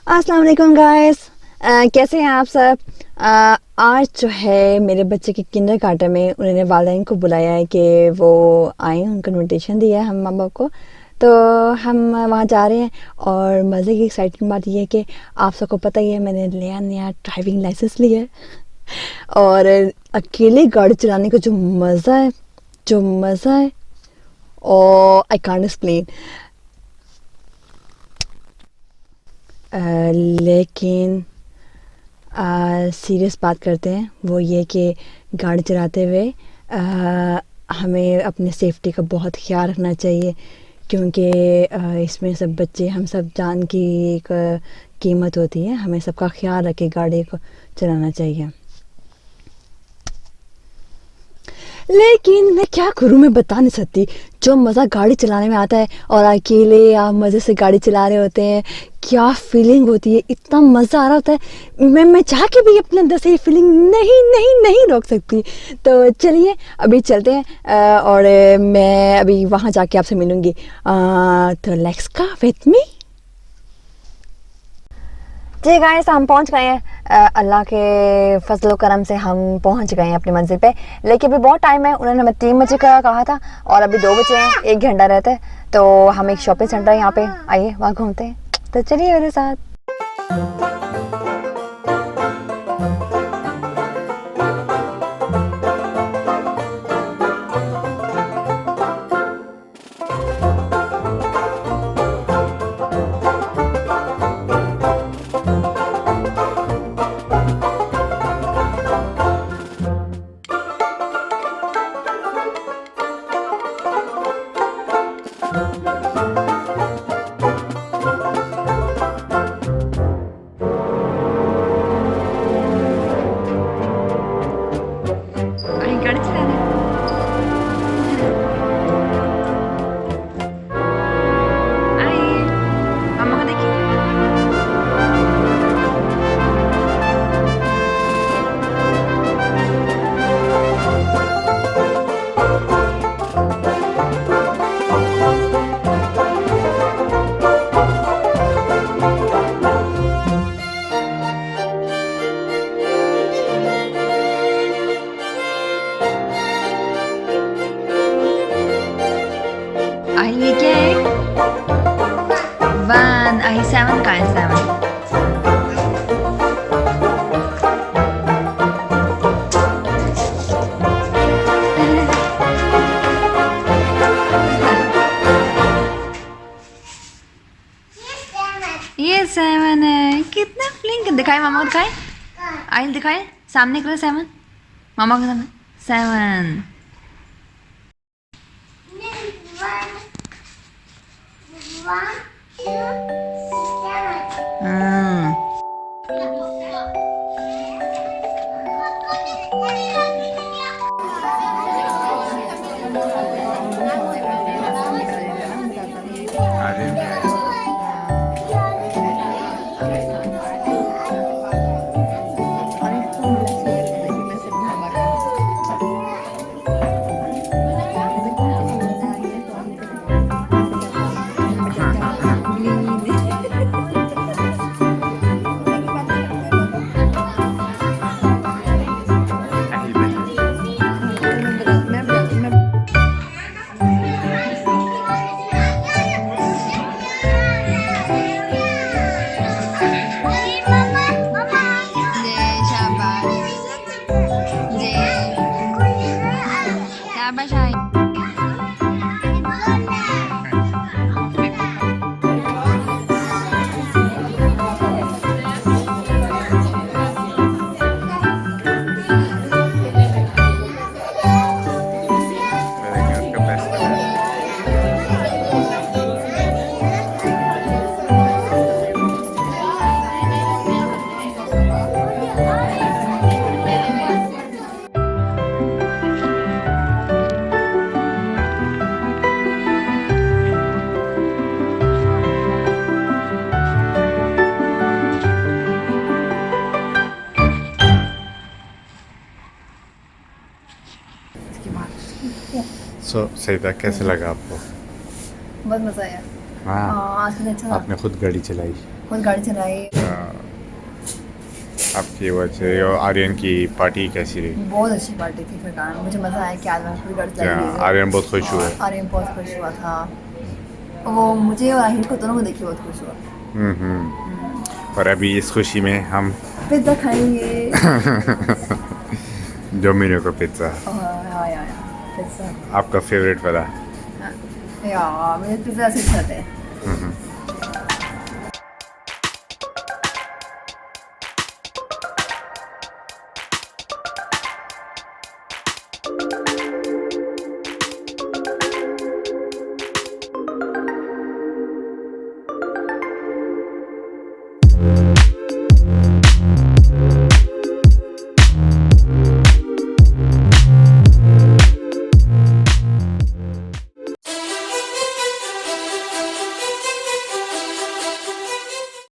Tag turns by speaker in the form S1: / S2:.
S1: अस्सलाम वालेकुम गाइस, कैसे हैं आप सब। आज जो है मेरे बच्चे के किंडरगार्टन में उन्होंने वालिदैन को बुलाया है कि वो आए, उनको इनविटेशन दिया है हम माँ बाप को, तो हम वहाँ जा रहे हैं। और मज़े की एक्साइटिंग बात यह है कि आप सबको पता ही है मैंने नया नया ड्राइविंग लाइसेंस लिया है और अकेले गाड़ी चलाने का जो मज़ा है और आई कांट एक्सप्लेन। लेकिन सीरियस बात करते हैं, वो ये कि गाड़ी चलाते हुए हमें अपने सेफ्टी का बहुत ख्याल रखना चाहिए, क्योंकि इसमें सब बच्चे, हम सब जान की एक कीमत होती है। हमें सबका ख्याल रख के गाड़ी को चलाना चाहिए। लेकिन मैं क्या करूँ, मैं बता नहीं सकती जो मज़ा गाड़ी चलाने में आता है और अकेले आप मज़े से गाड़ी चला रहे होते हैं, क्या फीलिंग होती है, इतना मज़ा आ रहा होता है। मैं चाह के भी अपने अंदर से ये फीलिंग नहीं रोक सकती। तो चलिए अभी चलते हैं और मैं अभी वहाँ जाके आपसे मिलूँगी। तो लेट्स गो विद मी। जी गाइस, हम पहुंच गए हैं। अल्लाह के फजल करम से हम पहुंच गए हैं अपनी मंजिल पे। लेकिन अभी बहुत टाइम है, उन्होंने हमें 3 बजे का कहा था और अभी 2 बजे हैं, 1 घंटा रहता है। तो हम एक शॉपिंग सेंटर है यहाँ पे, आइए वहाँ घूमते हैं। तो चलिए मेरे साथ। ये क्या है? 1 आई 7 का है 7। ये 7 है। कितना फ्लिंक दिखाए, मामा को दिखाए, आइल दिखाए, सामने करो 7, मामा के सामने 7।
S2: सही था, कैसे लगा आपको?
S1: बहुत मज़ा आया।
S2: हाँ,
S1: आज का दिन अच्छा था।
S2: आपने खुद गाड़ी चलाई।
S1: खुद गाड़ी चलाई।
S2: आपकी वजह से और आर्यन की पार्टी कैसी रही?
S1: बहुत अच्छी पार्टी थी फरकान, मुझे मज़ा आया कि आज मैं खुद गाड़ी चला
S2: क्या
S1: के गई
S2: आर्यन बहुत खुश हुआ?
S1: और आर्यन बहुत खुश हुआ था। वो मुझे और आहिर को दोनों को देख के बहुत खुश हुआ।
S2: और अभी इस खुशी में हम
S1: पिज्ज़ा खाएंगे।
S2: डोमिनो का पिज्ज़ा,
S1: हाँ यार, पिज्ज़ा।
S2: आपका फेवरेट वाला।
S1: यार मुझे पिज़्ज़ा से अच्छा लगता है।